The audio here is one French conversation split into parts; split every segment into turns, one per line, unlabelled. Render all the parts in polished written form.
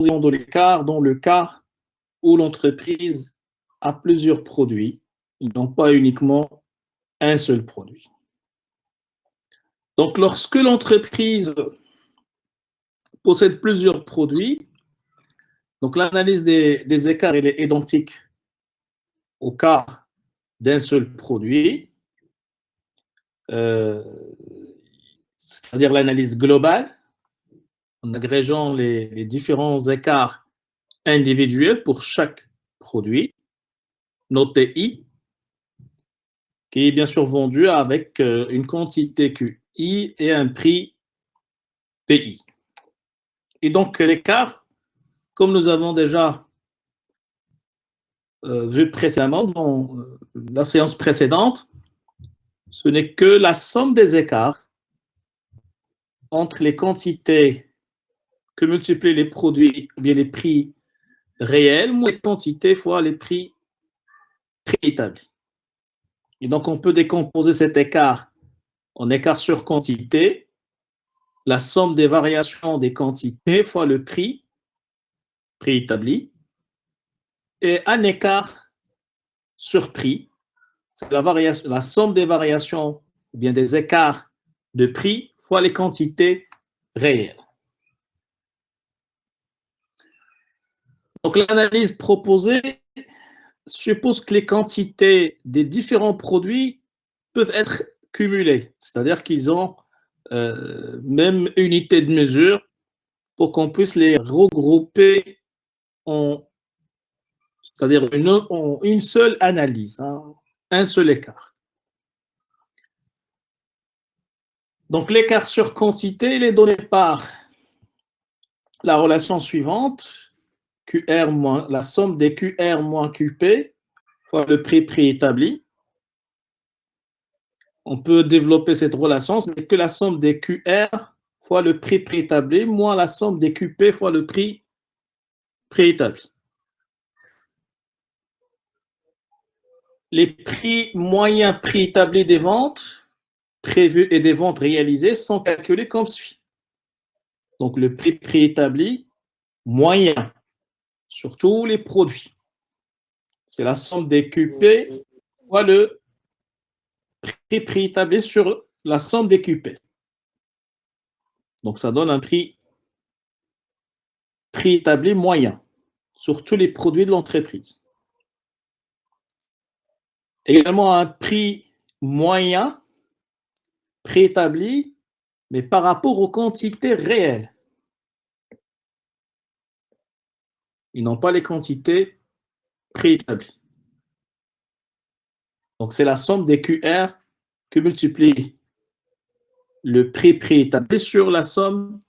de l'écart dans le cas où l'entreprise a plusieurs produits, ils n'ont pas uniquement un seul produit. Donc, lorsque l'entreprise possède plusieurs produits, donc l'analyse des écarts elle est identique au cas d'un seul produit, c'est-à-dire l'analyse globale, en agrégeant les différents écarts individuels pour chaque produit, noté I, qui est bien sûr vendu avec une quantité QI et un prix PI. Et donc l'écart, comme nous avons déjà vu précédemment dans la séance précédente, ce n'est que la somme des écarts entre les quantités que multiplient les produits, ou bien les prix réels, moins les quantités fois les prix préétablis. Et donc, on peut décomposer cet écart en écart sur quantité, la somme des variations des quantités fois le prix préétabli, et un écart sur prix, c'est la somme des variations ou bien des écarts de prix fois les quantités réelles. Donc, l'analyse proposée suppose que les quantités des différents produits peuvent être cumulées, c'est-à-dire qu'ils ont même unité de mesure pour qu'on puisse les regrouper en, c'est-à-dire une seule analyse, hein, un seul écart. Donc l'écart sur quantité, il est donné par la relation suivante, QR moins, la somme des QR moins QP fois le prix préétabli. On peut développer cette relation, ce n'est que la somme des QR fois le prix préétabli moins la somme des QP fois le prix préétabli. Les prix moyens préétablis des ventes prévues et des ventes réalisées sont calculés comme suit. Donc, le prix préétabli moyen sur tous les produits, c'est la somme des QP fois le prix préétabli sur la somme des QP. Donc, ça donne un prix préétabli moyen sur tous les produits de l'entreprise. Également, un prix moyen préétabli, mais par rapport aux quantités réelles. Ils n'ont pas les quantités préétablies. Donc, c'est la somme des QR que multiplie le prix préétabli sur la somme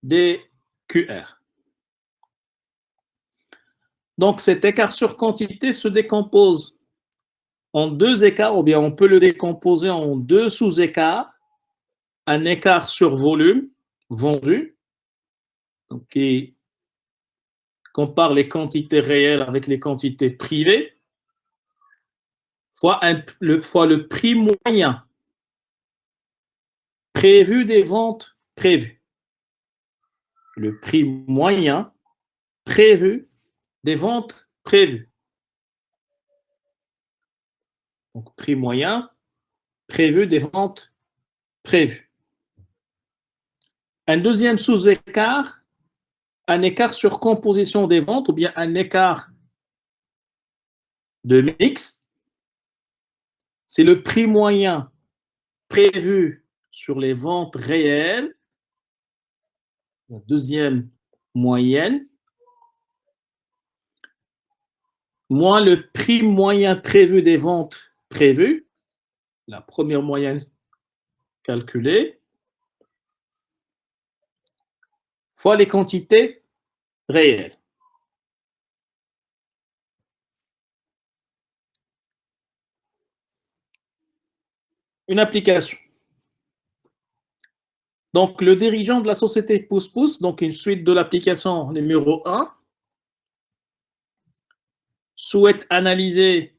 des QR. Donc, cet écart sur quantité se décompose en deux écarts, ou bien on peut le décomposer en deux sous-écarts. Un écart sur volume vendu, donc qui compare les quantités réelles avec les quantités privées, fois le prix moyen prévu des ventes prévues. Le prix moyen prévu des ventes prévues. Donc, prix moyen prévu des ventes prévues. Un deuxième sous-écart, un écart sur composition des ventes ou bien un écart de mix. C'est le prix moyen prévu sur les ventes réelles, la deuxième moyenne, moins le prix moyen prévu des ventes prévues, la première moyenne calculée, fois les quantités réelles. Une application. Donc, le dirigeant de la société Pousse-Pousse, donc une suite de l'application numéro 1, souhaite analyser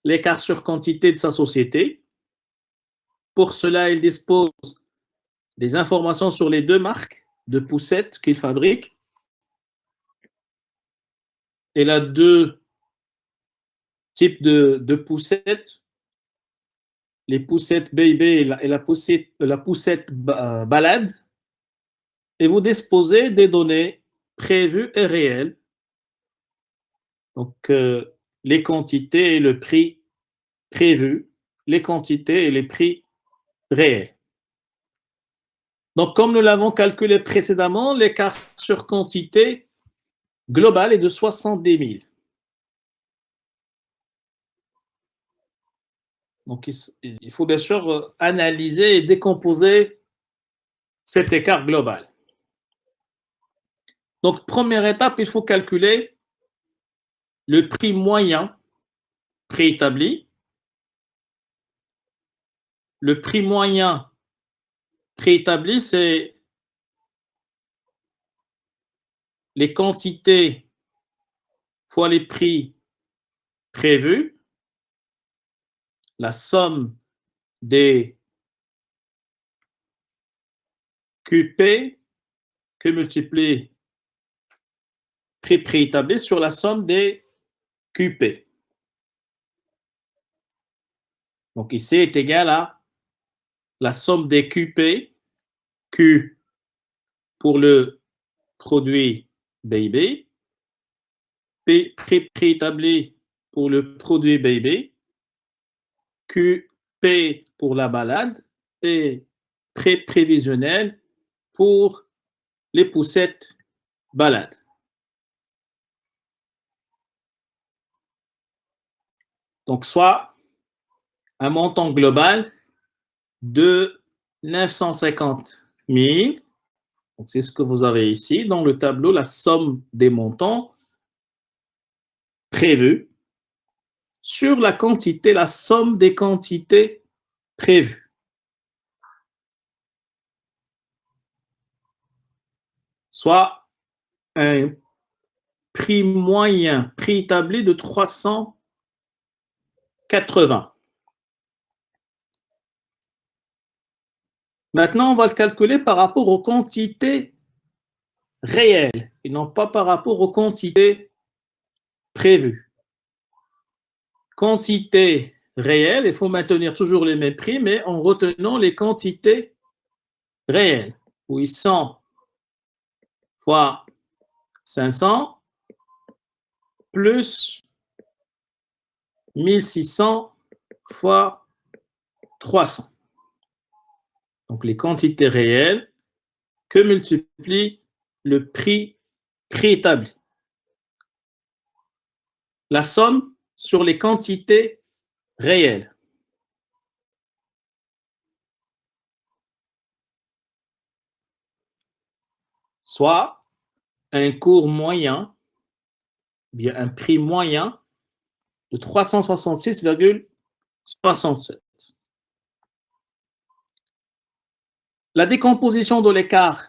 l'écart sur quantité de sa société. Pour cela, il dispose des informations sur les deux marques de poussettes qu'il fabrique. elle a deux types de poussettes, les poussettes baby et la poussette balade, et vous disposez des données prévues et réelles, donc les quantités et le prix prévu, les quantités et les prix réels. Donc, comme nous l'avons calculé précédemment, l'écart sur quantité globale est de 70 000. Donc, il faut bien sûr analyser et décomposer cet écart global. Donc, première étape, il faut calculer le prix moyen préétabli. Le prix moyen préétabli, c'est les quantités fois les prix prévus, la somme des QP que multiplie prix préétabli sur la somme des QP. Donc ici est égal à la somme des QP, Q pour le produit BIB, P prix préétabli pour le produit BIB, QP pour la balade et prix prévisionnel pour les poussettes balade. Donc soit un montant global de 950 000. C'est ce que vous avez ici dans le tableau, la somme des montants prévus sur la quantité, la somme des quantités prévues. Soit un prix moyen préétabli de 380. Maintenant, on va le calculer par rapport aux quantités réelles et non pas par rapport aux quantités prévues. Quantité réelle, il faut maintenir toujours les mêmes prix, mais en retenant les quantités réelles. 800 fois 500 plus 1600 fois 300. Donc les quantités réelles que multiplie le prix préétabli. La somme sur les quantités réelles. Soit un cours moyen, bien un prix moyen de 366,67. La décomposition de l'écart.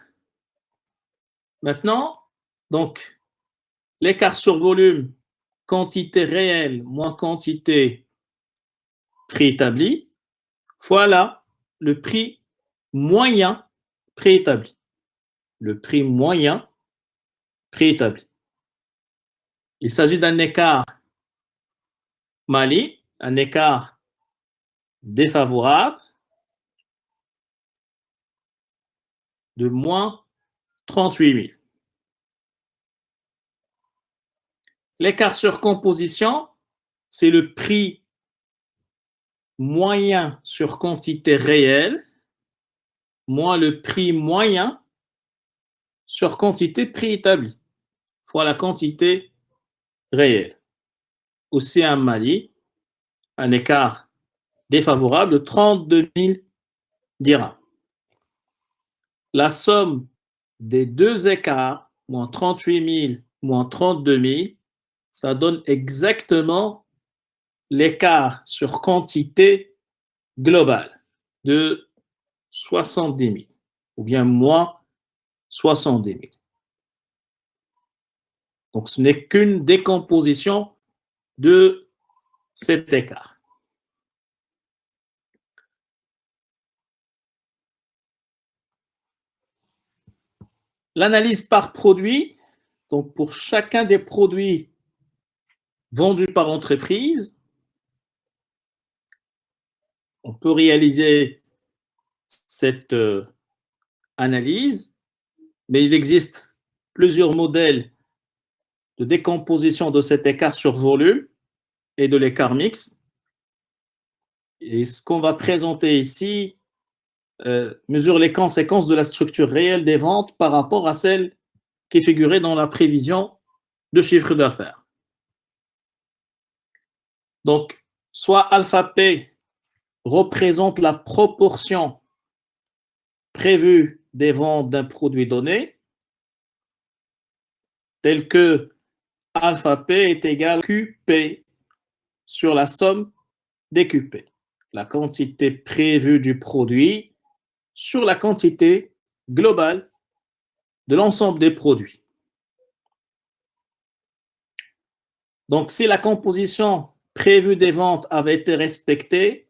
Maintenant, donc, l'écart sur volume, quantité réelle moins quantité préétablie, voilà le prix moyen préétabli. Le prix moyen préétabli. Il s'agit d'un écart Mali, un écart défavorable de moins 38 000. L'écart sur composition, c'est le prix moyen sur quantité réelle moins le prix moyen sur quantité préétablie fois la quantité réelle. Aussi un Mali, un écart défavorable de 32 000 dirhams. La somme des deux écarts, moins 38 000, moins 32 000, ça donne exactement l'écart sur quantité globale de 70 000, ou bien moins 70 000. Donc, ce n'est qu'une décomposition de cet écart. L'analyse par produit, donc pour chacun des produits vendus par entreprise. On peut réaliser cette analyse, mais il existe plusieurs modèles de décomposition de cet écart sur volume et de l'écart mixte. Et ce qu'on va présenter ici mesure les conséquences de la structure réelle des ventes par rapport à celle qui est figurée dans la prévision de chiffre d'affaires. Donc, soit alpha P représente la proportion prévue des ventes d'un produit donné, tel que alpha P est égal à QP sur la somme des QP, la quantité prévue du produit sur la quantité globale de l'ensemble des produits. Donc, si la composition prévue des ventes avait été respectée,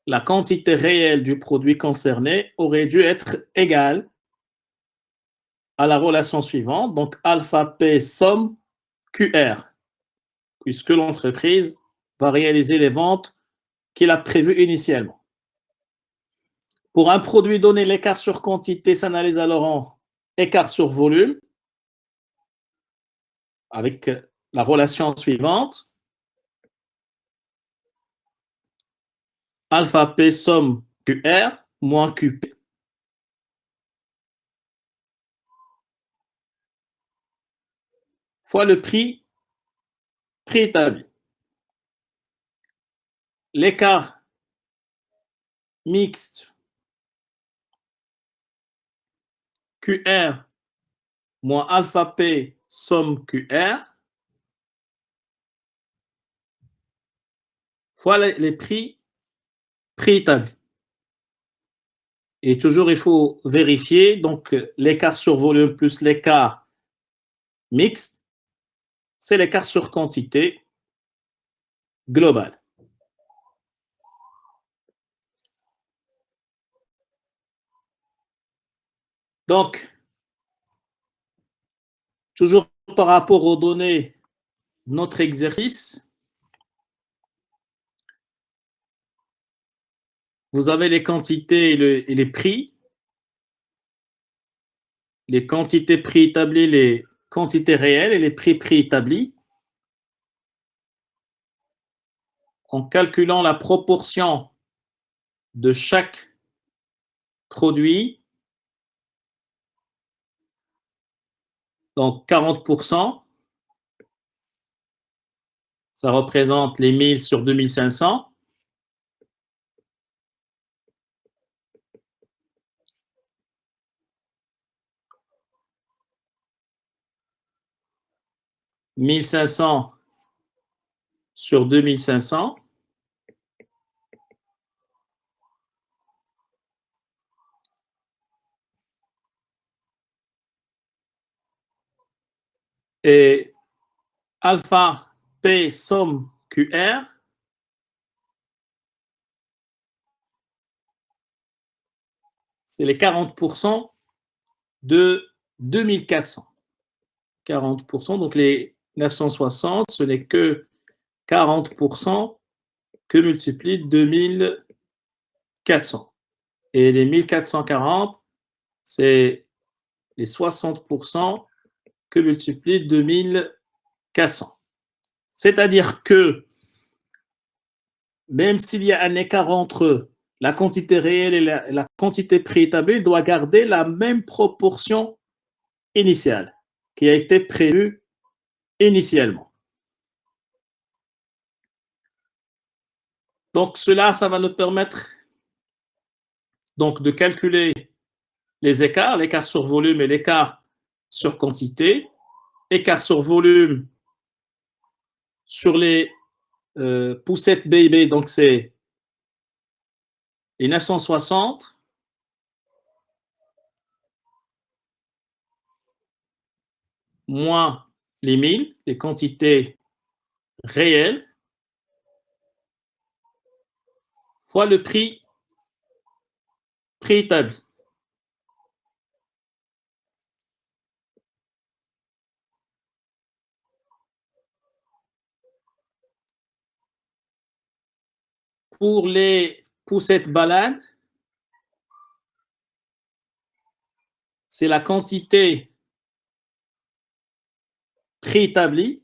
la quantité réelle du produit concerné aurait dû être égale à la relation suivante, donc alpha P somme QR, puisque l'entreprise va réaliser les ventes qu'il a prévues initialement. Pour un produit donné, l'écart sur quantité s'analyse alors en écart sur volume, avec la relation suivante. Alpha P somme QR moins QP. Fois le prix préétabli. L'écart mixte QR moins alpha P somme QR fois les prix préétablis. Et toujours, il faut vérifier, donc l'écart sur volume plus l'écart mixte, c'est l'écart sur quantité globale. Donc, toujours par rapport aux données de notre exercice, vous avez les quantités et les prix, les quantités préétablies, les quantités réelles et les prix préétablis. En calculant la proportion de chaque produit, donc 40%, ça représente les 1000 sur 2500. « 1500 sur 2500. Et alpha P somme QR, c'est les 40% de 2400. 40%, donc les 960, ce n'est que 40% que multiplie 2400. Et les 1440, c'est les 60% que multiplie 2400. C'est-à-dire que même s'il y a un écart entre la quantité réelle et la quantité préétablie, il doit garder la même proportion initiale qui a été prévue initialement. Donc cela, ça va nous permettre donc de calculer les écarts, l'écart sur volume et l'écart sur quantité. Écart sur volume sur les poussettes BIB, donc c'est les 960 moins les 1000, les quantités réelles, fois le prix préétabli. Pour les poussettes balades, c'est la quantité préétablie.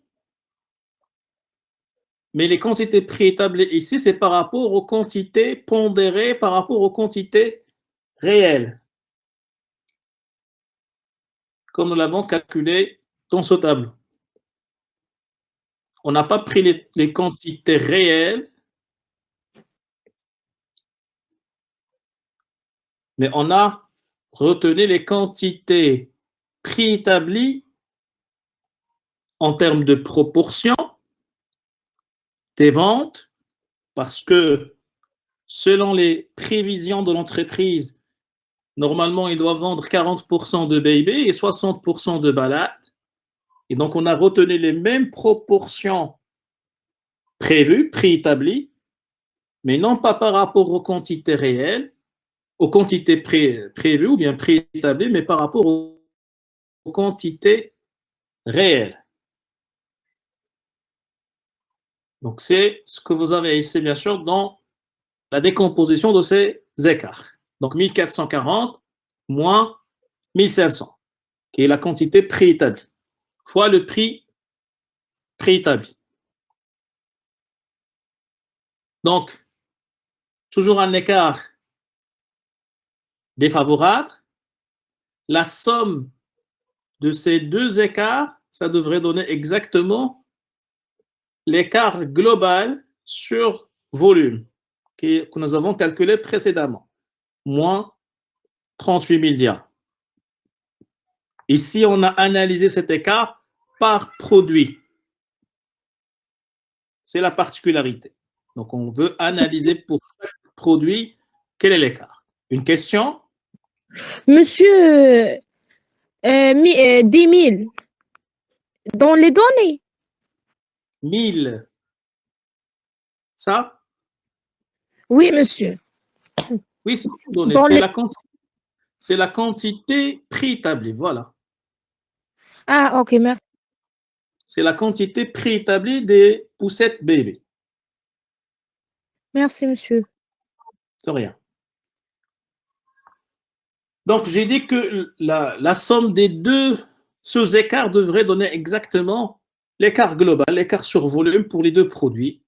Mais les quantités préétablies ici, c'est par rapport aux quantités pondérées, par rapport aux quantités réelles, comme nous l'avons calculé dans ce tableau. On n'a pas pris les quantités réelles, mais on a retenu les quantités préétablies en termes de proportion des ventes, parce que selon les prévisions de l'entreprise, normalement, il doit vendre 40% de baby et 60% de balade. Et donc, on a retenu les mêmes proportions prévues, préétablies, mais non pas par rapport aux quantités réelles, aux quantités prévues ou bien préétablies, mais par rapport aux quantités réelles. Donc, c'est ce que vous avez ici, bien sûr, dans la décomposition de ces écarts. Donc, 1440 moins 1500, qui est la quantité préétablie, fois le prix préétabli. Donc, toujours un écart défavorable. La somme de ces deux écarts, ça devrait donner exactement l'écart global sur volume que nous avons calculé précédemment, moins 38 000 dirhams. Ici, on a analysé cet écart par produit. C'est la particularité. Donc, on veut analyser pour chaque produit quel est l'écart. Une question?
Monsieur, 10 000 dans les données.
1000. Ça?
Oui, monsieur.
Oui, c'est donné. C'est la quantité préétablie. Voilà.
Ah, ok, merci.
C'est la quantité préétablie des poussettes bébés.
Merci, monsieur.
C'est rien. Donc, j'ai dit que la somme des deux sous-écarts devrait donner exactement l'écart global, l'écart sur volume pour les deux produits.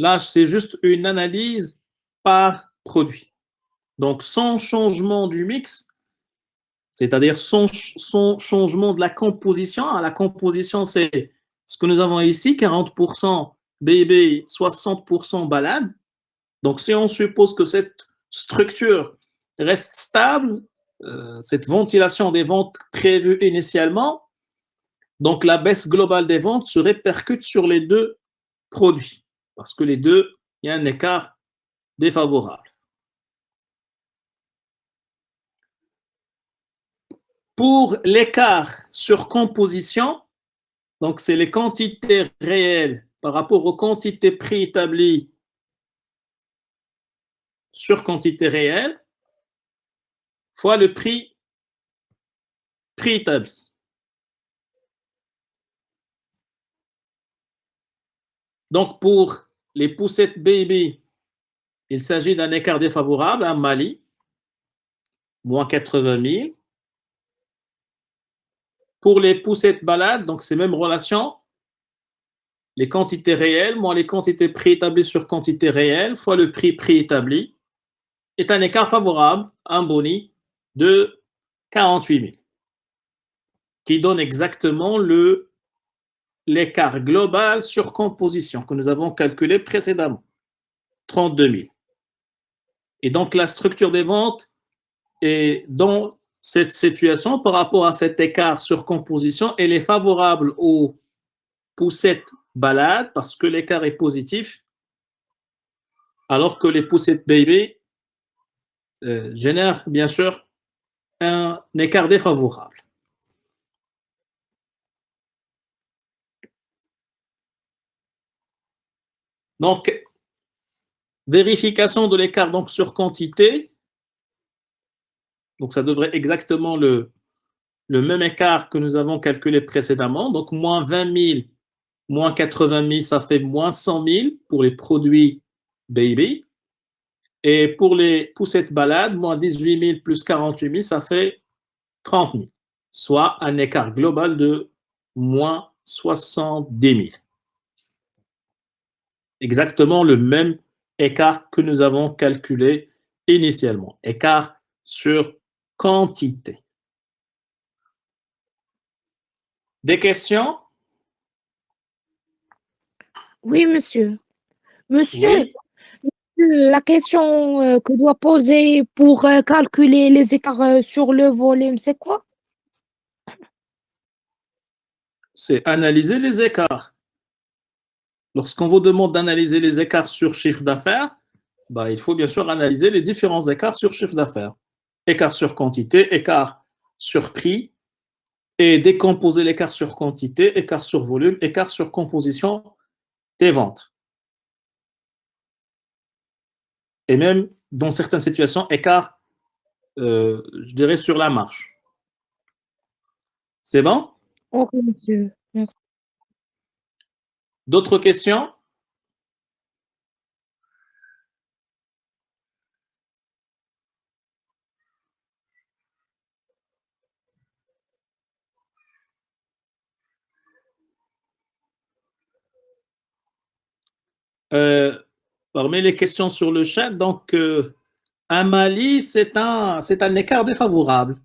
Là, c'est juste une analyse par produit. Donc, sans changement du mix, c'est-à-dire sans changement de la composition. La composition, c'est ce que nous avons ici, 40% bébé, 60% balade. Donc, si on suppose que cette structure reste stable, cette ventilation des ventes prévues initialement, donc la baisse globale des ventes se répercute sur les deux produits, parce que les deux, il y a un écart défavorable. Pour l'écart sur composition, donc c'est les quantités réelles par rapport aux quantités préétablies sur quantité réelle, fois le prix préétabli. Donc, pour les poussettes baby, il s'agit d'un écart défavorable, un Mali, moins 80 000. Pour les poussettes balades, donc c'est même relation, les quantités réelles moins les quantités préétablies sur quantité réelle fois le prix préétabli est un écart favorable, un boni de 48 000, qui donne exactement l'écart global sur composition que nous avons calculé précédemment, 32 000. Et donc la structure des ventes est dans cette situation par rapport à cet écart sur composition, elle est favorable aux poussettes balades parce que l'écart est positif, alors que les poussettes baby génèrent bien sûr un écart défavorable. Donc, vérification de l'écart donc sur quantité. Donc, ça devrait exactement le même écart que nous avons calculé précédemment. Donc, moins 20 000, moins 80 000, ça fait moins 100 000 pour les produits baby. Et pour cette balade, moins 18 000 plus 48 000, ça fait 30 000, soit un écart global de moins 70 000. Exactement le même écart que nous avons calculé initialement. Écart sur quantité. Des questions?
Oui, monsieur. Monsieur,
Oui,
la question que doit poser pour calculer les écarts sur le volume, c'est quoi?
c'est analyser les écarts. Lorsqu'on vous demande d'analyser les écarts sur chiffre d'affaires, bah, il faut bien sûr analyser les différents écarts sur chiffre d'affaires. Écart sur quantité, écart sur prix, et décomposer l'écart sur quantité, écart sur volume, écart sur composition des ventes. Et même, dans certaines situations, écart, je dirais, sur la marge. C'est bon?
Ok, monsieur. Merci.
D'autres questions? Parmi les questions sur le chat, donc, un Mali, c'est un écart défavorable.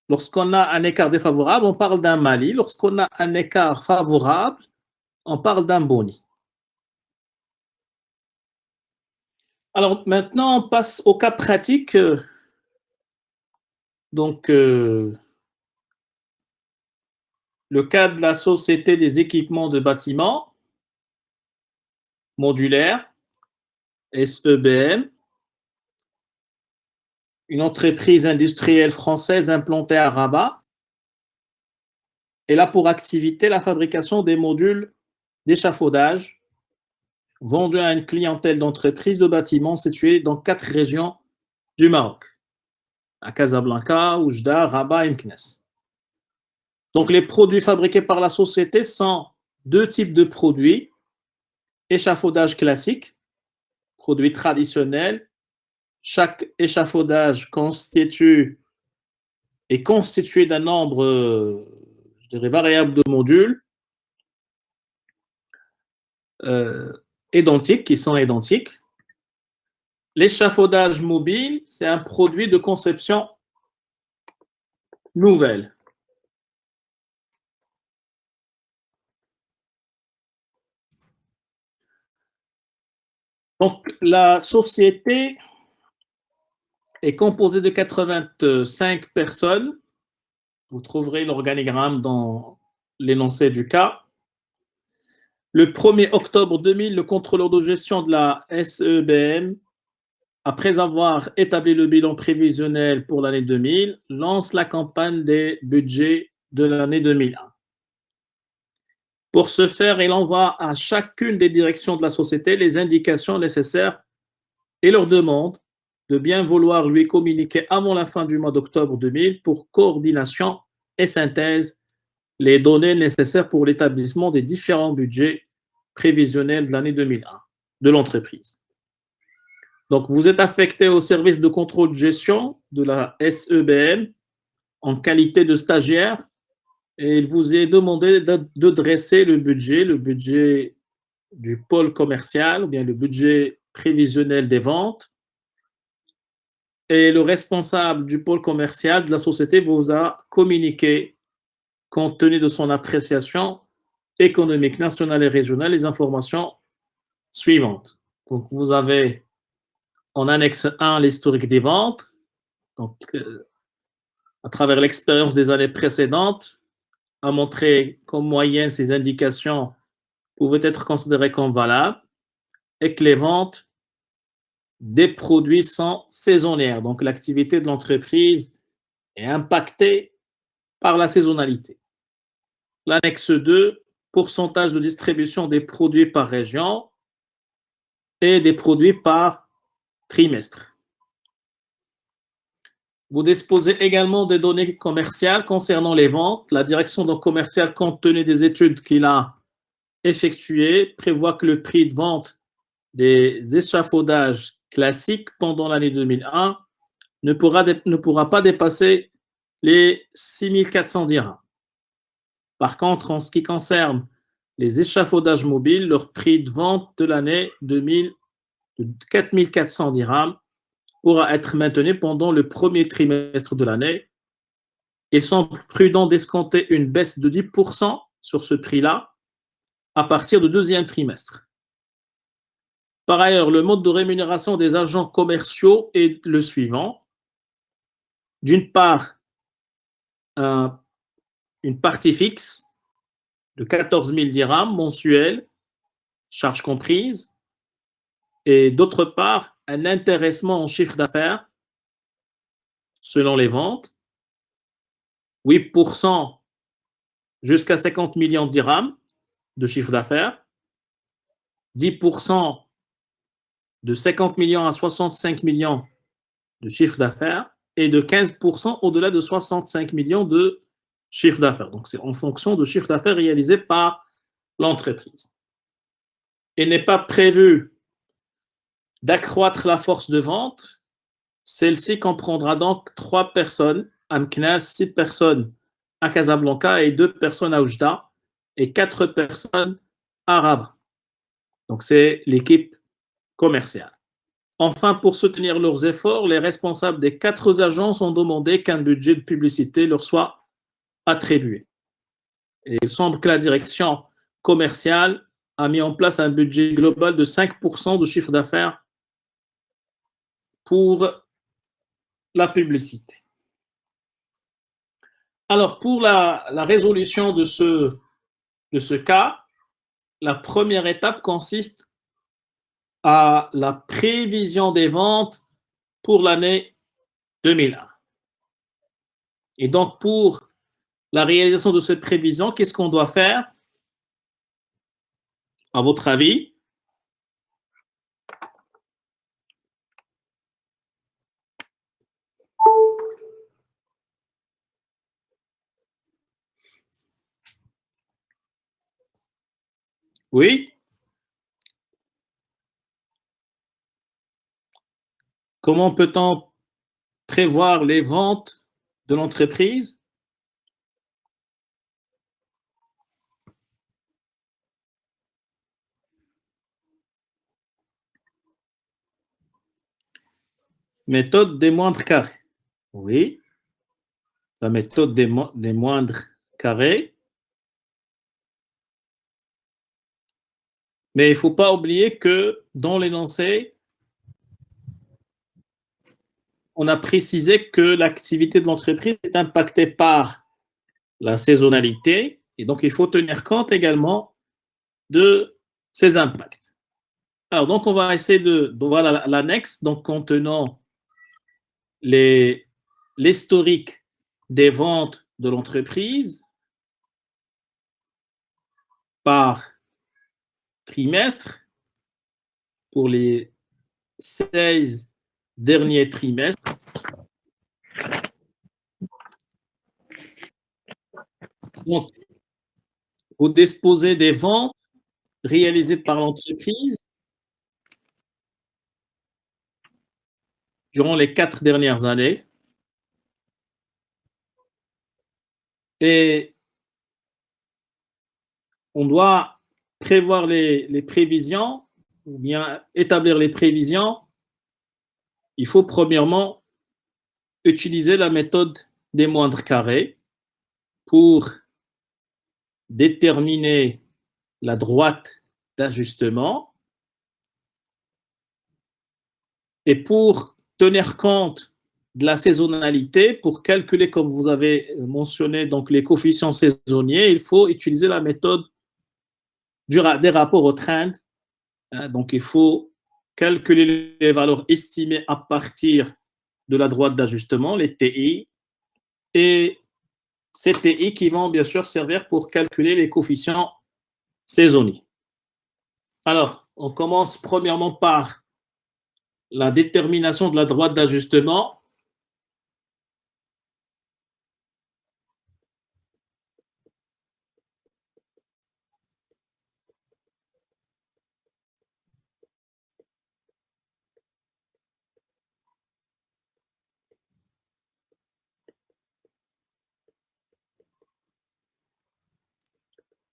Lorsqu'on a un écart défavorable, on parle d'un Mali. Lorsqu'on a un écart favorable, on parle d'un boni. Alors maintenant, on passe au cas pratique. Donc, le cas de la Société des équipements de bâtiments modulaires, SEBM, une entreprise industrielle française implantée à Rabat. Elle a pour activité la fabrication des modules d'échafaudage vendus à une clientèle d'entreprises de bâtiments situées dans 4 régions du Maroc, à Casablanca, Oujda, Rabat et Meknès. Donc, les produits fabriqués par la société sont 2 types de produits. Échafaudage classique, produit traditionnel. Chaque échafaudage est constitué d'un nombre, je dirais, variable de modules identiques, qui sont identiques. L'échafaudage mobile, c'est un produit de conception nouvelle. Donc, la société est composée de 85 personnes. Vous trouverez l'organigramme dans l'énoncé du cas. Le 1er octobre 2000, le contrôleur de gestion de la SEBM, après avoir établi le bilan prévisionnel pour l'année 2000, lance la campagne des budgets de l'année 2001. Pour ce faire, il envoie à chacune des directions de la société les indications nécessaires et leur demande de bien vouloir lui communiquer avant la fin du mois d'octobre 2000 pour coordination et synthèse les données nécessaires pour l'établissement des différents budgets prévisionnels de l'année 2001 de l'entreprise. Donc, vous êtes affecté au service de contrôle de gestion de la SEBM en qualité de stagiaire et il vous est demandé de dresser le budget du pôle commercial ou bien le budget prévisionnel des ventes. Et le responsable du pôle commercial de la société vous a communiqué, compte tenu de son appréciation économique nationale et régionale, les informations suivantes. Donc, vous avez en annexe 1 l'historique des ventes. Donc, à travers l'expérience des années précédentes, a montré qu'en moyenne, ces indications pouvaient être considérées comme valables et que les ventes des produits sont saisonnières. Donc, l'activité de l'entreprise est impactée par la saisonnalité. L'annexe 2, pourcentage de distribution des produits par région et des produits par trimestre. Vous disposez également des données commerciales concernant les ventes. La direction commerciale, compte tenu des études qu'il a effectué prévoit que le prix de vente des échafaudages classiques pendant l'année 2001 ne pourra pas dépasser les 6 400 dirhams. Par contre, en ce qui concerne les échafaudages mobiles, leur prix de vente de l'année 2000 de 4 400 dirhams pourra être maintenu pendant le premier trimestre de l'année. Il semble prudent d'escompter une baisse de 10% sur ce prix-là à partir du deuxième trimestre. Par ailleurs, le mode de rémunération des agents commerciaux est le suivant. D'une part, une partie fixe de 14 000 dirhams mensuels, charges comprises, et d'autre part, un intéressement en chiffre d'affaires selon les ventes, 8% jusqu'à 50 millions de dirhams de chiffre d'affaires, 10% de 50 millions à 65 millions de chiffre d'affaires et de 15% au-delà de 65 millions de chiffre d'affaires. Donc, c'est en fonction de chiffre d'affaires réalisé par l'entreprise. Il n'est pas prévu d'accroître la force de vente. Celle-ci comprendra donc 3 personnes à Meknès, 6 personnes à Casablanca et 2 personnes à Oujda et 4 personnes à Rabat. Donc, c'est l'équipe commerciale. Enfin, pour soutenir leurs efforts, les responsables des 4 agences ont demandé qu'un budget de publicité leur soit attribué. Et il semble que la direction commerciale a mis en place un budget global de 5% de chiffre d'affaires pour la publicité. Alors, pour la résolution de ce cas, la première étape consiste à la prévision des ventes pour l'année 2001. Et donc, pour la réalisation de cette prévision, qu'est-ce qu'on doit faire, à votre avis? Oui? Comment peut-on prévoir les ventes de l'entreprise? Méthode des moindres carrés. Oui, la méthode des moindres carrés. Mais il ne faut pas oublier que dans l'énoncé, on a précisé que l'activité de l'entreprise est impactée par la saisonnalité et donc il faut tenir compte également de ces impacts. Alors, donc, on va essayer de voir l'annexe, donc contenant l'historique des ventes de l'entreprise par trimestre pour les 16 derniers trimestres. Donc, vous disposez des ventes réalisées par l'entreprise durant les 4 dernières années. Et on doit prévoir les prévisions ou bien établir les prévisions. Il faut premièrement utiliser la méthode des moindres carrés pour déterminer la droite d'ajustement et pour tenir compte de la saisonnalité, pour calculer, comme vous avez mentionné, donc les coefficients saisonniers, il faut utiliser la méthode des rapports au trend. Donc, il faut calculer les valeurs estimées à partir de la droite d'ajustement, les TI, et ces TI qui vont bien sûr servir pour calculer les coefficients saisonniers. Alors, on commence premièrement par la détermination de la droite d'ajustement.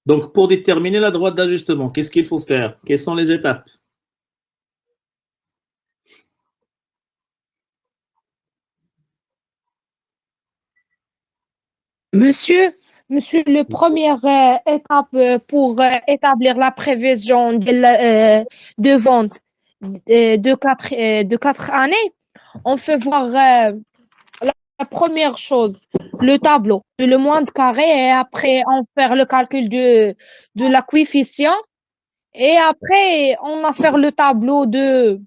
Donc, pour déterminer la droite d'ajustement, qu'est-ce qu'il faut faire? Quelles sont les étapes?
Monsieur, la première étape pour établir la prévision de vente de 4 années, on fait voir la première chose, le tableau, le moindre carré, et après, on fait le calcul de la coefficient, et après, on va faire le tableau de,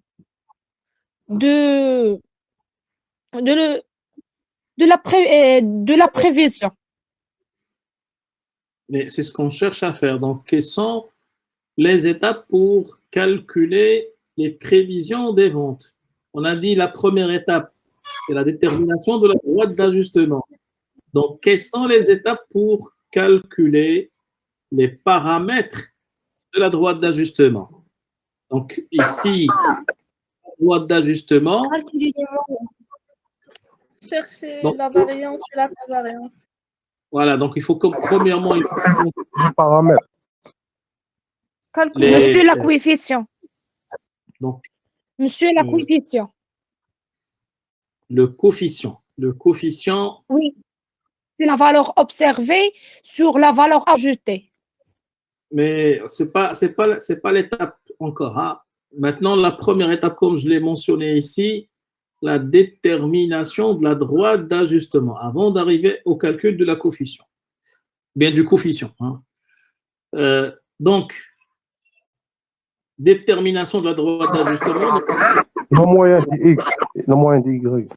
de, le- de la prévision.
Mais c'est ce qu'on cherche à faire. Donc, quelles sont les étapes pour calculer les prévisions des ventes? On a dit la première étape, c'est la détermination de la droite d'ajustement. Donc, quelles sont les étapes pour calculer les paramètres de la droite d'ajustement? Donc, ici, droite d'ajustement.
Chercher
Donc,
la variance et la covariance.
voilà, donc il faut premièrement, il faut
paramètres.
Monsieur la coefficient.
Donc,
Monsieur la coefficient.
Le coefficient. Le coefficient.
Oui, c'est la valeur observée sur la valeur ajoutée.
Mais c'est pas l'étape encore. Hein. Maintenant, la première étape, comme je l'ai mentionné ici, la détermination de la droite d'ajustement avant d'arriver au calcul de la coefficient. Bien du coefficient. Hein. Donc, détermination de la droite d'ajustement.
Le moyen de X, le moyen de Y.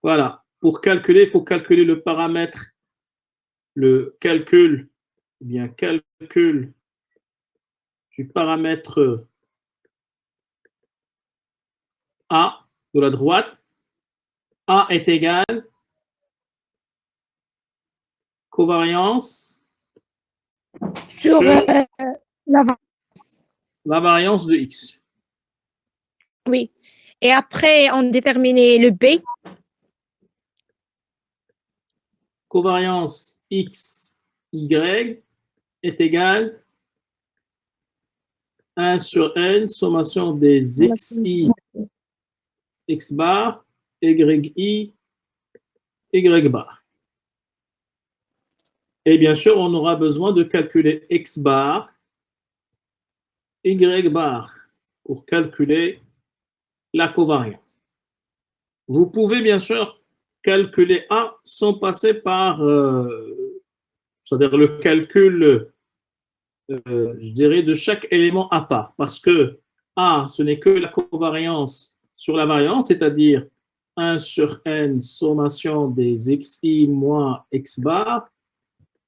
Voilà. Pour calculer, il faut calculer le paramètre, le calcul, bien calcul du paramètre A de la droite. A est égal covariance
sur
la variance de X.
Oui. Et après, on détermine le B.
Covariance X, Y est égale 1 sur N, sommation des XI, X bar, YI, Y bar. Et bien sûr, on aura besoin de calculer X bar, Y bar pour calculer la covariance. Vous pouvez bien sûr calculer A sans passer par, c'est-à-dire le calcul, je dirais, de chaque élément à part. Parce que A, ce n'est que la covariance sur la variance, c'est-à-dire 1 sur N, sommation des XI moins X bar,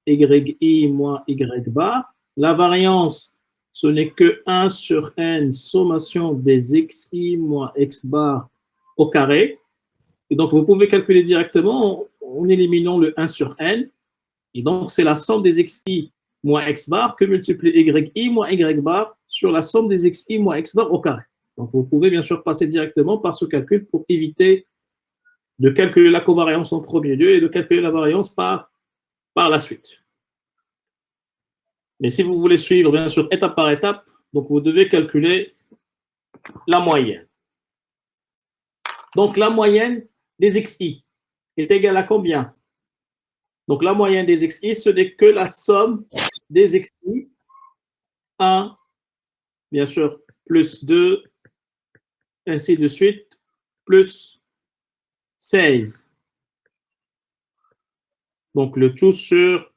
YI moins Y bar. La variance, ce n'est que 1 sur N, sommation des XI moins X bar au carré. Et donc, vous pouvez calculer directement en éliminant le 1 sur N. Et donc, c'est la somme des XI moins X bar que multiplie YI moins Y bar sur la somme des XI moins X bar au carré. Donc, vous pouvez bien sûr passer directement par ce calcul pour éviter de calculer la covariance en premier lieu et de calculer la variance par la suite. Mais si vous voulez suivre, bien sûr, étape par étape, donc vous devez calculer la moyenne. Donc, la moyenne des XI est égale à combien? Donc, la moyenne des XI, ce n'est que la somme des XI. 1, bien sûr, plus 2, ainsi de suite, plus 16. Donc, le tout sur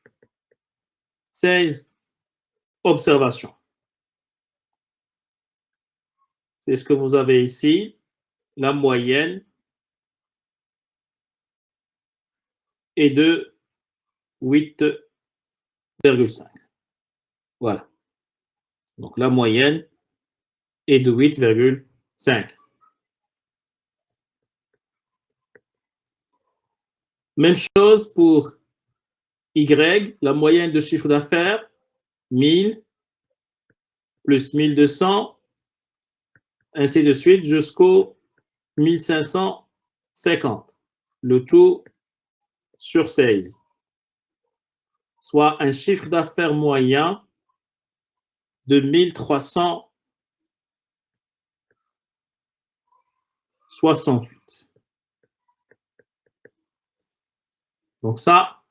16 observations. C'est ce que vous avez ici, la moyenne est de 8,5. Voilà. Donc, la moyenne est de 8,5. Même chose pour Y, la moyenne de chiffre d'affaires, 1000 plus 1200, ainsi de suite, jusqu'au 1550. Le tout sur 16. soit un chiffre d'affaires moyen de 1368. Donc ça,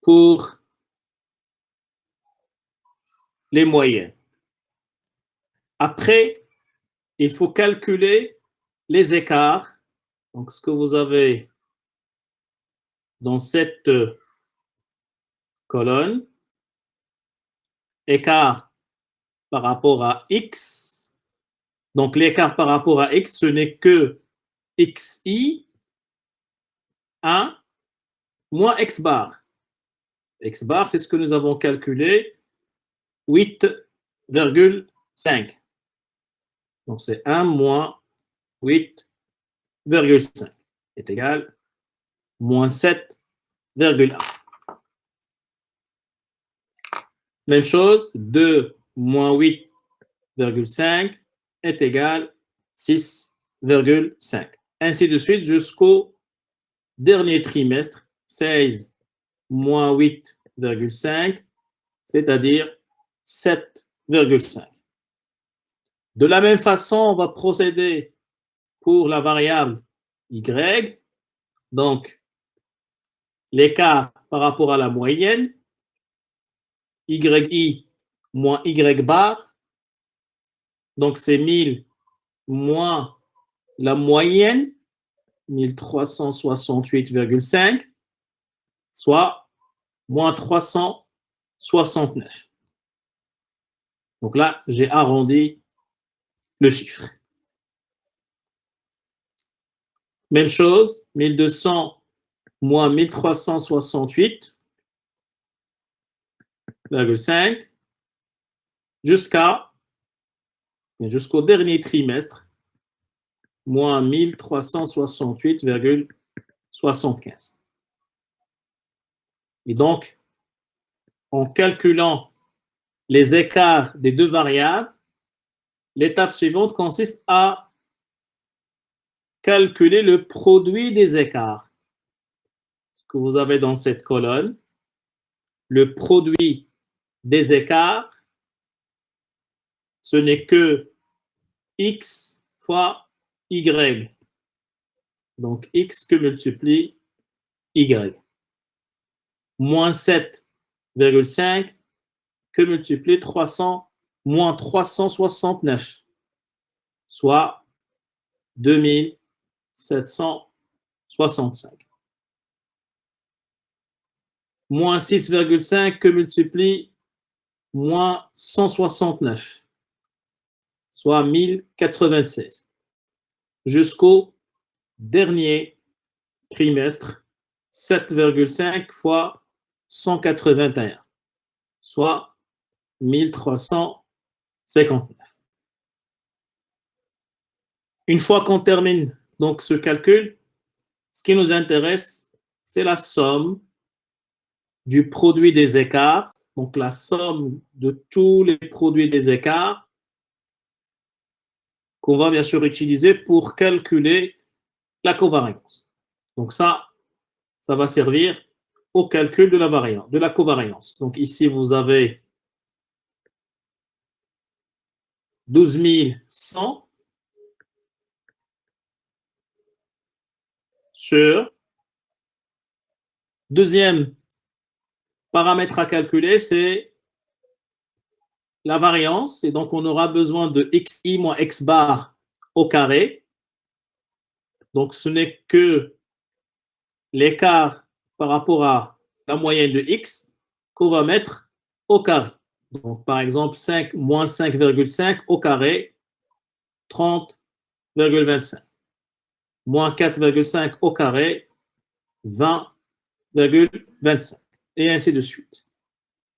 pour les moyennes. Après, il faut calculer les écarts. Donc, ce que vous avez dans cette colonne, écart par rapport à X. Donc, l'écart par rapport à X, ce n'est que XI 1 moins X bar. X bar, c'est ce que nous avons calculé, 8,5. Donc, c'est 1 moins 8,5 est égal moins 7,1. Même chose, 2 moins 8,5 est égal 6,5. Ainsi de suite jusqu'au dernier trimestre, 16 moins 8,5, c'est-à-dire 7,5. De la même façon, on va procéder pour la variable y. Donc, l'écart par rapport à la moyenne, yi moins y bar, donc c'est 1000 moins la moyenne, 1368,5, soit moins 369. Donc là, j'ai arrondi le chiffre. Même chose, 1200 moins 1368,5 jusqu'au dernier trimestre, moins 1368,75. Et donc, en calculant les écarts des deux variables, l'étape suivante consiste à calculer le produit des écarts. Ce que vous avez dans cette colonne, le produit des écarts, ce n'est que x fois y. Donc, x que multiplie y. Moins 7,5 que multiplie 300 moins 369, soit 2765. Moins 6,5 que multiplie moins 169, soit 1096. Jusqu'au dernier trimestre, 7,5 fois 181, soit 1359. Une fois qu'on termine donc ce calcul, ce qui nous intéresse, c'est la somme du produit des écarts, donc la somme de tous les produits des écarts qu'on va bien sûr utiliser pour calculer la covariance. Donc ça va servir au calcul de la covariance. Donc ici, vous avez 12100 sur deuxième paramètre à calculer, c'est la variance. Et donc, on aura besoin de xi moins x bar au carré. Donc, ce n'est que l'écart par rapport à la moyenne de x qu'on va mettre au carré. Donc, par exemple, 5 moins 5,5 au carré, 30,25. Moins 4,5 au carré, 20,25. Et ainsi de suite.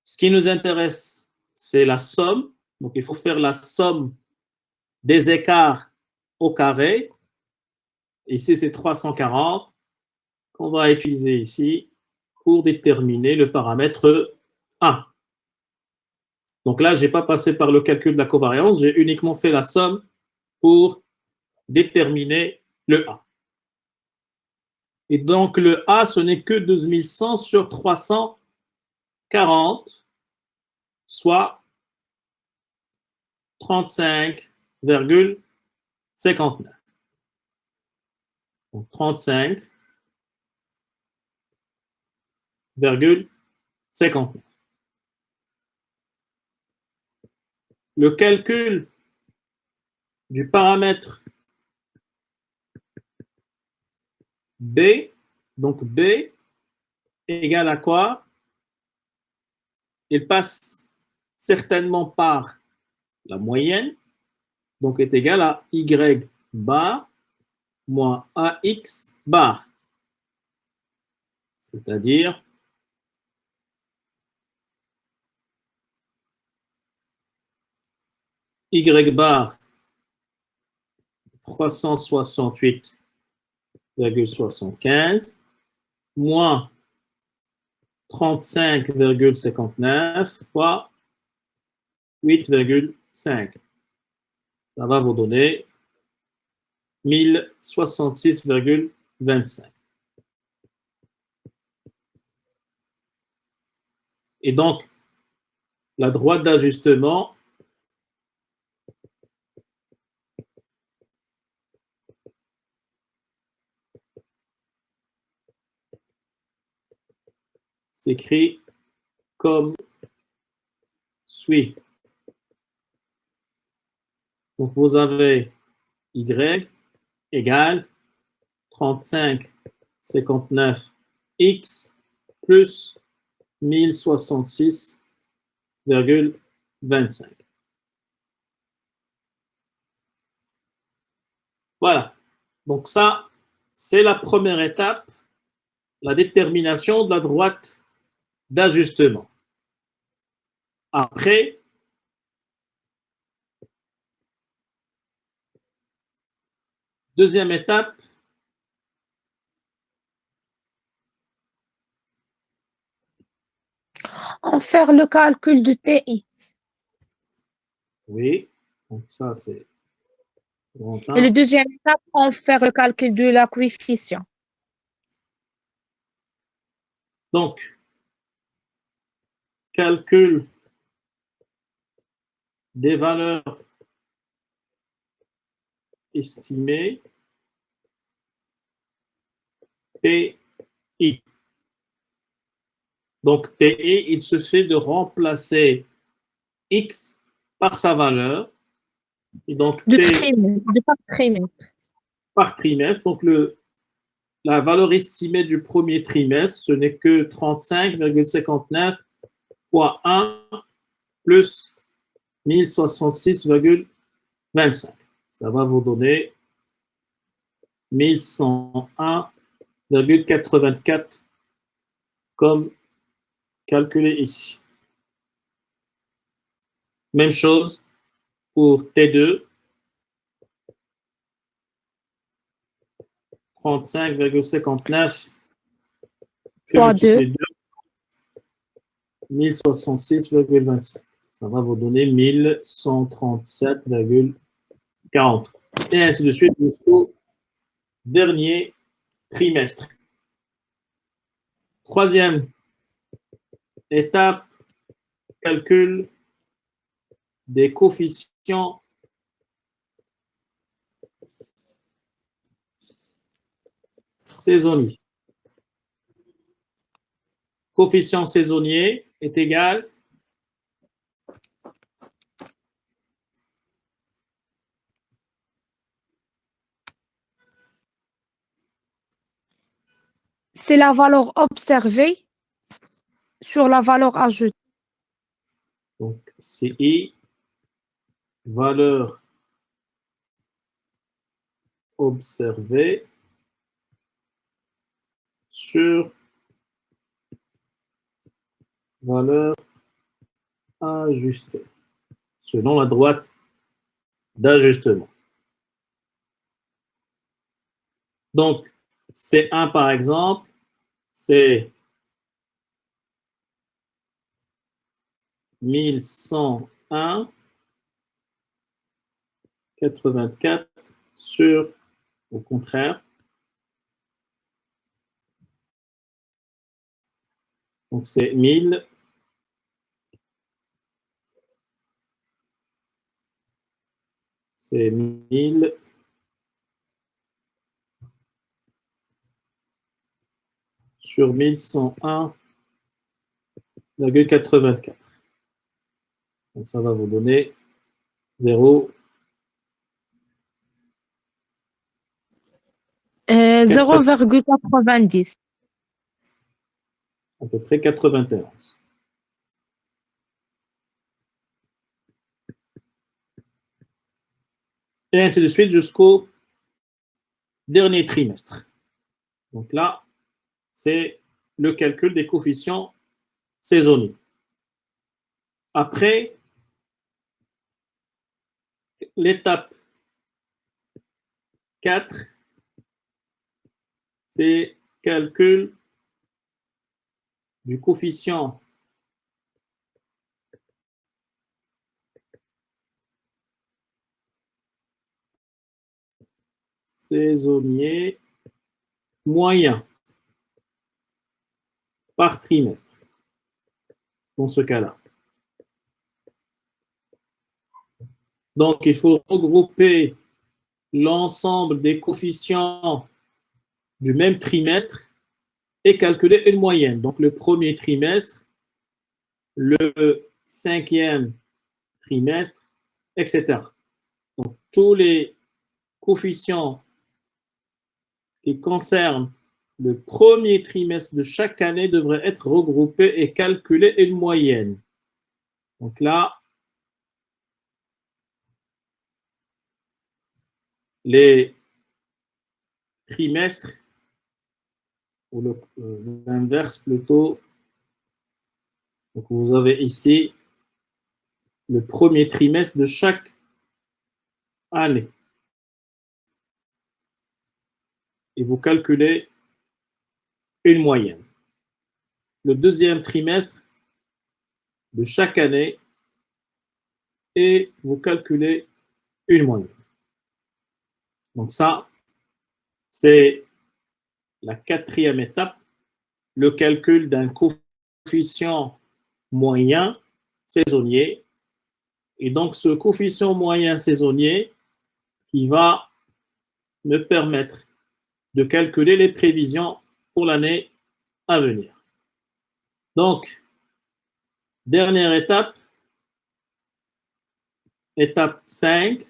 Ce qui nous intéresse, c'est la somme. Donc, il faut faire la somme des écarts au carré. Ici, c'est 340 qu'on va utiliser ici pour déterminer le paramètre A. Donc là, je n'ai pas passé par le calcul de la covariance, j'ai uniquement fait la somme pour déterminer le A. Et donc, le A, ce n'est que 2100 sur 300 40, soit 35,59. Donc 35,59. Le calcul du paramètre B, donc B égale à quoi? Il passe certainement par la moyenne, donc est égal à Y bar moins AX bar. C'est-à-dire Y bar 368,75 moins 35,59 fois 8,5. Ça va vous donner 1066,25. Et donc, la droite d'ajustement s'écrit comme suit. Donc, vous avez Y égale 35,59x plus 1066,25. Voilà. Donc ça, c'est la première étape, la détermination de la droite d'ajustement. Après, deuxième étape,
En faire le calcul de TI.
oui, donc ça c'est grand
Et la
1.
deuxième étape, en faire le calcul de la coefficient.
Donc, calcul des valeurs estimées TI. Donc, TI, il suffit de remplacer X par sa valeur. Et donc,
De
T
trimestre, de par trimestre.
par trimestre. Donc, la valeur estimée du premier trimestre, ce n'est que 35,59 fois 1 plus 1066,25. Ça va vous donner 1101,84 comme calculé ici. Même chose pour T2, 35,59
Fois 2.
1066,25. Ça va vous donner 1137,40. Et ainsi de suite jusqu'au dernier trimestre. Troisième étape, calcul des coefficients saisonniers. Coefficient saisonnier est égal
C'est la valeur observée sur la valeur ajoutée.
donc CI, valeur observée sur valeur ajustée, selon la droite d'ajustement. Donc, C1 par exemple, c'est 1101,84 sur, au contraire, donc c'est 1000 c'est 1000 sur 1101,84. Donc ça va vous donner 0.
0,90.
À peu près 91. Et ainsi de suite jusqu'au dernier trimestre. Donc là, c'est le calcul des coefficients saisonniers. Après, l'étape 4, c'est calcul du coefficient saisonnier moyen par trimestre, dans ce cas-là. Donc, il faut regrouper l'ensemble des coefficients du même trimestre et calculer une moyenne. Donc, le premier trimestre, le 5e trimestre, etc. Donc, tous les coefficients qui concernent le premier trimestre de chaque année devraient être regroupés et calculer une moyenne. Donc là, les trimestres, ou l'inverse plutôt, donc vous avez ici le premier trimestre de chaque année. Et vous calculez une moyenne. Le deuxième trimestre de chaque année et vous calculez une moyenne. Donc ça, c'est la 4e étape, le calcul d'un coefficient moyen saisonnier. Et donc ce coefficient moyen saisonnier qui va me permettre de calculer les prévisions pour l'année à venir. Donc, dernière étape, étape 5,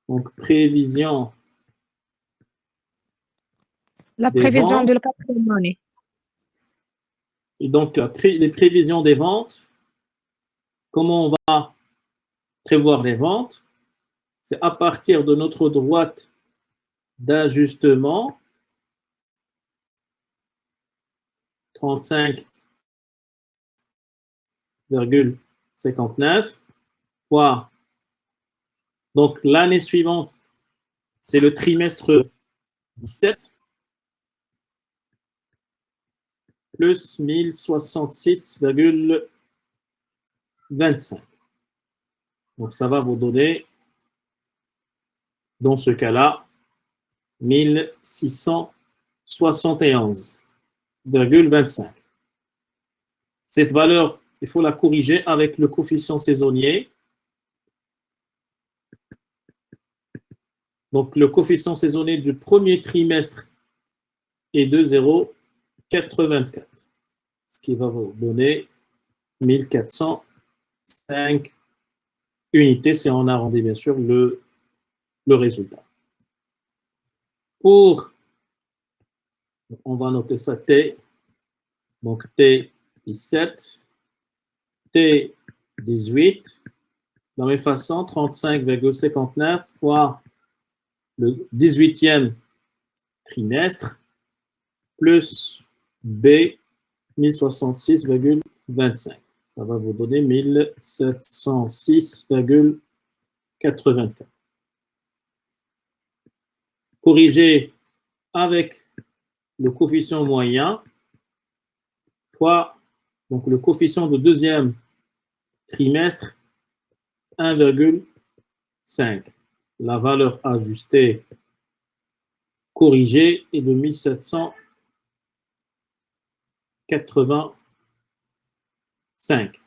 donc prévision.
La prévision de la 4e année.
Et donc, les prévisions des ventes, comment on va prévoir les ventes? C'est à partir de notre droite d'ajustement, 35,59 fois. Donc, l'année suivante, c'est le trimestre 17, plus 1066,25. Donc, ça va vous donner, dans ce cas-là, 1671,25. Cette valeur, il faut la corriger avec le coefficient saisonnier. Donc, le coefficient saisonnier du premier trimestre est de 0,84, ce qui va vous donner 1405 unités si on arrondit bien sûr le résultat. On va noter ça T, donc T17, T18, de la même façon, 35,59 fois le 18e trimestre, plus B, 1066,25. Ça va vous donner 1706,84. Corrigé avec le coefficient moyen fois donc le coefficient de deuxième trimestre 1,5. La valeur ajustée corrigée est de 1785.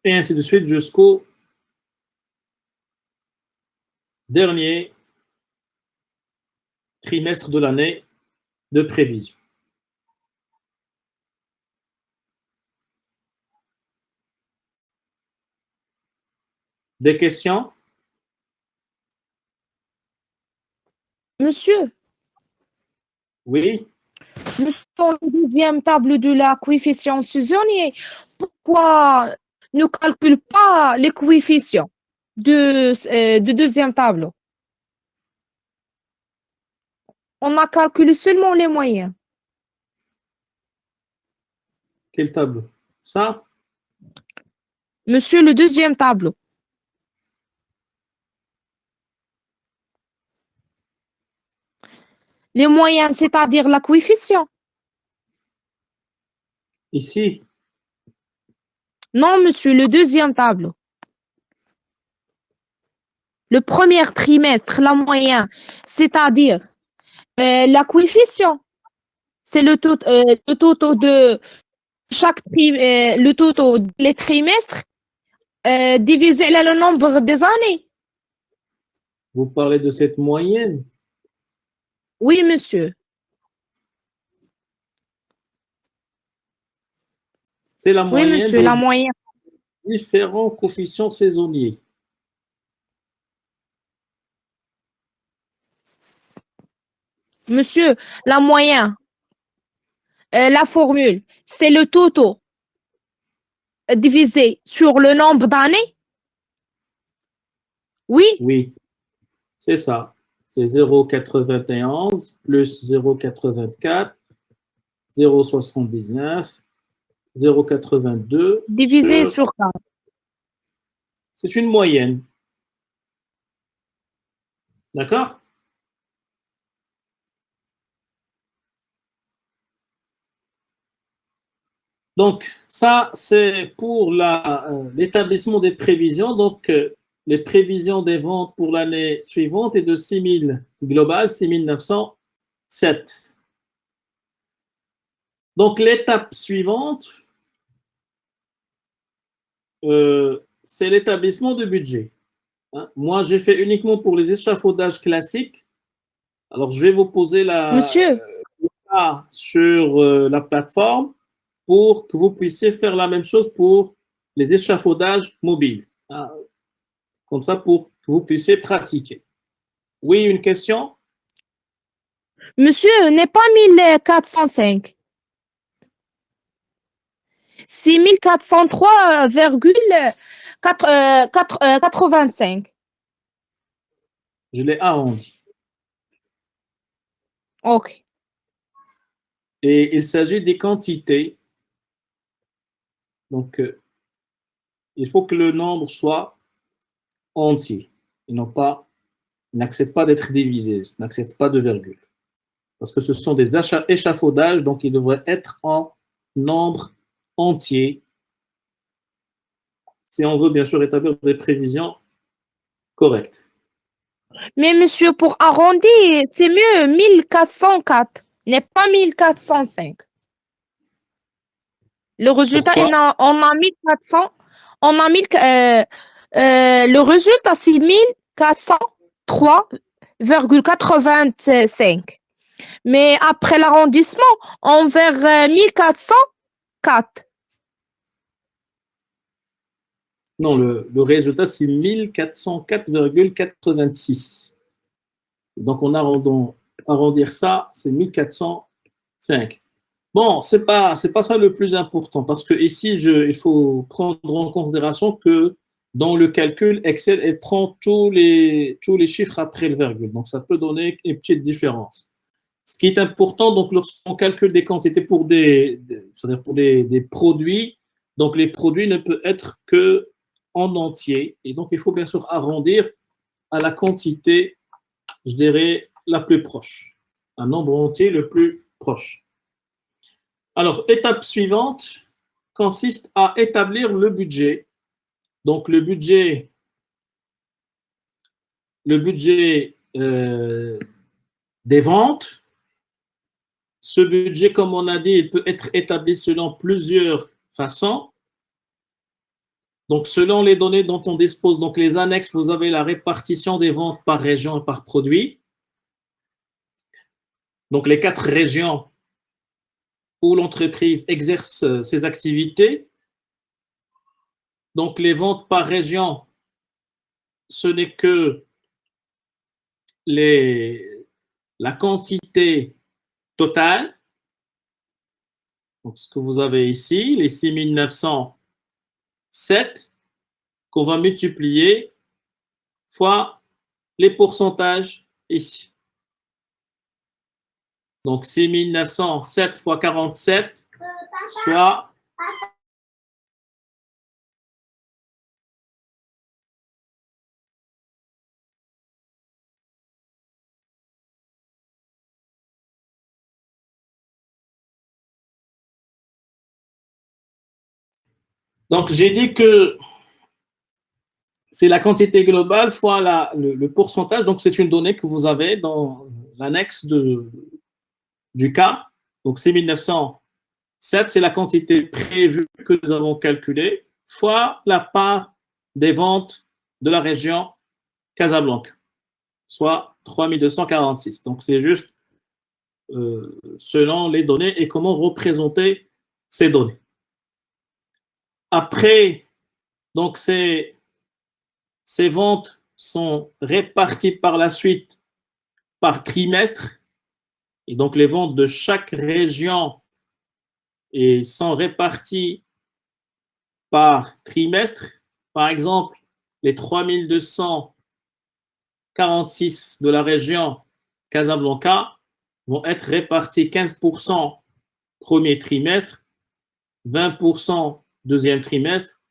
et ainsi de suite jusqu'au dernier trimestre de l'année de prévision. Des questions?
Monsieur,
Oui.
nous sommes au deuxième tableau de la coefficient saisonnier. Pourquoi ne calcule pas les coefficients de deuxième tableau? On a calculé seulement les moyens.
Quel tableau? Ça?
Monsieur, le deuxième tableau. Les moyens, c'est-à-dire la coefficient.
Ici?
Non, monsieur, le deuxième tableau. Le premier trimestre, la moyenne, c'est-à-dire la coefficient. C'est le taux de le taux des trimestres divisé par le nombre des années.
Vous parlez de cette moyenne?
Oui, monsieur.
C'est la
Oui,
moyenne
monsieur,
des
la moyenne.
différents coefficients saisonniers.
Monsieur, la moyenne, la formule, c'est le taux divisé sur le nombre d'années. Oui,
Oui, c'est ça. C'est 0,91 plus 0,84, 0,79, 0,82
divisé
sur...
sur 4.
C'est une moyenne. D'accord? Donc, ça, c'est pour l'établissement des prévisions. Donc, les prévisions des ventes pour l'année suivante est de 6 000 global, 6 907. Donc, l'étape suivante, c'est l'établissement de budget. Hein. Moi, j'ai fait uniquement pour les échafaudages classiques. Alors, je vais vous poser
Monsieur,
sur la plateforme pour que vous puissiez faire la même chose pour les échafaudages mobiles. Hein. Comme ça, pour que vous puissiez pratiquer. Oui, une question?
monsieur n'est pas 1405. 6403,85.
Je l'ai arrondi.
OK.
Et il s'agit des quantités. Donc, il faut que le nombre soit entier. Il n'accepte pas d'être divisé, il n'accepte pas de virgule. Parce que ce sont des échafaudages, donc ils devraient être en nombre entier. Si on veut bien sûr établir des prévisions correctes.
Mais monsieur, pour arrondir, c'est mieux 1404, n'est pas 1405. Le résultat,
Pourquoi?
on a 1400, on a 1000, le résultat, c'est 1403,85. Mais après l'arrondissement, on vers 1404.
Non, le résultat, c'est 1404,86. Donc, on arrondir ça, c'est 1405. Bon, c'est pas ça le plus important parce que ici, il faut prendre en considération que dans le calcul, Excel, elle prend tous les chiffres après le virgule. Donc, ça peut donner une petite différence. Ce qui est important, donc, lorsqu'on calcule des quantités c'est-à-dire pour des produits, donc les produits ne peuvent être que en entier. Et donc, il faut bien sûr arrondir à la quantité, je dirais, la plus proche. Un nombre entier le plus proche. Alors, étape suivante consiste à établir le budget. Donc, le budget des ventes. Ce budget, comme on a dit, il peut être établi selon plusieurs façons. Donc, selon les données dont on dispose, donc les annexes, vous avez la répartition des ventes par région et par produit. Donc, les 4 régions où l'entreprise exerce ses activités. Donc, les ventes par région, ce n'est que la quantité totale. Donc, ce que vous avez ici, les 6907, qu'on va multiplier fois les pourcentages ici. Donc, 6907 fois 47, soit donc, j'ai dit que c'est la quantité globale fois le pourcentage. Donc, c'est une donnée que vous avez dans l'annexe du cas. Donc, 6907, c'est la quantité prévue que nous avons calculée fois la part des ventes de la région Casablanca, soit 3246. Donc, c'est juste selon les données et comment représenter ces données. Après, donc, ces ventes sont réparties par la suite par trimestre. Et donc, les ventes de chaque région sont réparties par trimestre. Par exemple, les 3246 de la région Casablanca vont être répartis 15% premier trimestre, 20% deuxième trimestre,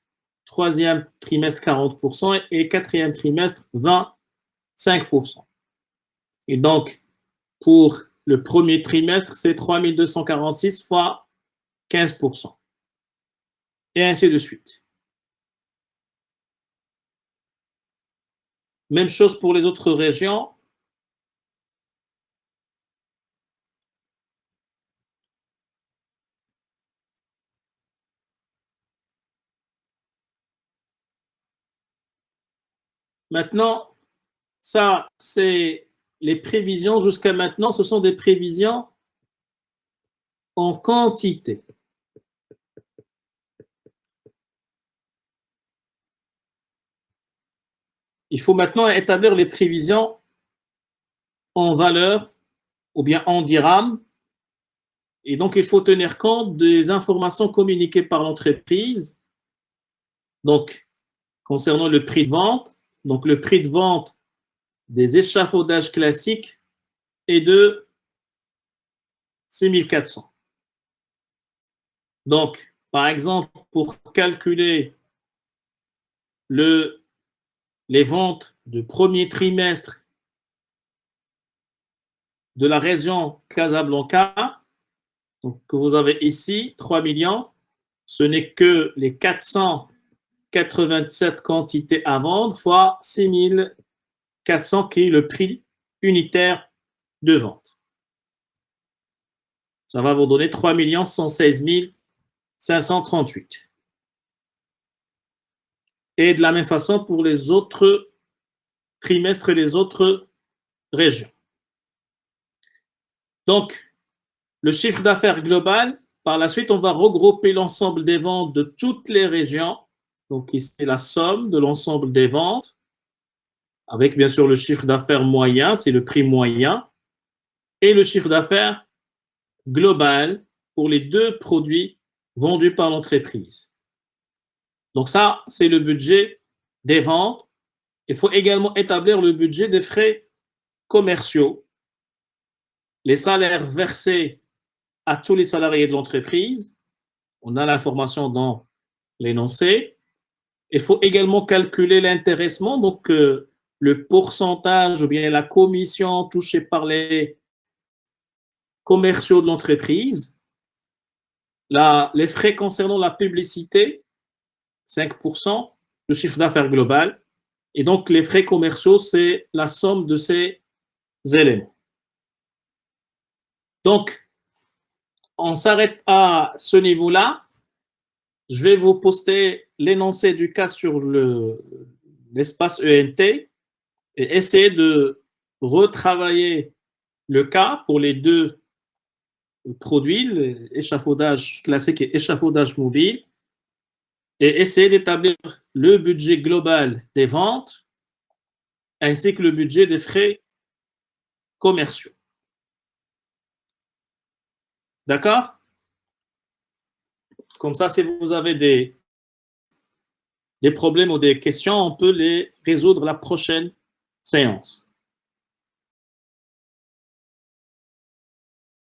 troisième trimestre 40% et quatrième trimestre 25%. Et donc, pour le premier trimestre, c'est 3246 fois 15%. Et ainsi de suite. Même chose pour les autres régions. Maintenant, ça, c'est les prévisions jusqu'à maintenant, ce sont des prévisions en quantité. Il faut maintenant établir les prévisions en valeur ou bien en dirhams. Et donc, il faut tenir compte des informations communiquées par l'entreprise. Donc, concernant le prix de vente, donc le prix de vente des échafaudages classiques est de 6400. Donc, par exemple, pour calculer les ventes du premier trimestre de la région Casablanca, donc, que vous avez ici, 3 millions, ce n'est que les 487 quantités à vendre fois 6400 qui est le prix unitaire de vente. Ça va vous donner 3 116 538. Et de la même façon pour les autres trimestres et les autres régions. Donc, le chiffre d'affaires global, par la suite, on va regrouper l'ensemble des ventes de toutes les régions. Donc, ici, la somme de l'ensemble des ventes, avec bien sûr le chiffre d'affaires moyen, c'est le prix moyen, et le chiffre d'affaires global pour les 2 produits vendus par l'entreprise. Donc ça, c'est le budget des ventes. Il faut également établir le budget des frais commerciaux, les salaires versés à tous les salariés de l'entreprise. On a l'information dans l'énoncé. Il faut également calculer l'intéressement, donc le pourcentage ou bien la commission touchée par les commerciaux de l'entreprise. Les frais concernant la publicité, 5%, le chiffre d'affaires global. Et donc, les frais commerciaux, c'est la somme de ces éléments. Donc, on s'arrête à ce niveau-là. Je vais vous poster l'énoncé du cas sur l'espace ENT et essayer de retravailler le cas pour les deux produits, l'échafaudage classique et échafaudage mobile, et essayer d'établir le budget global des ventes ainsi que le budget des frais commerciaux. D'accord? Comme ça, si vous avez des problèmes ou des questions, on peut les résoudre la prochaine séance.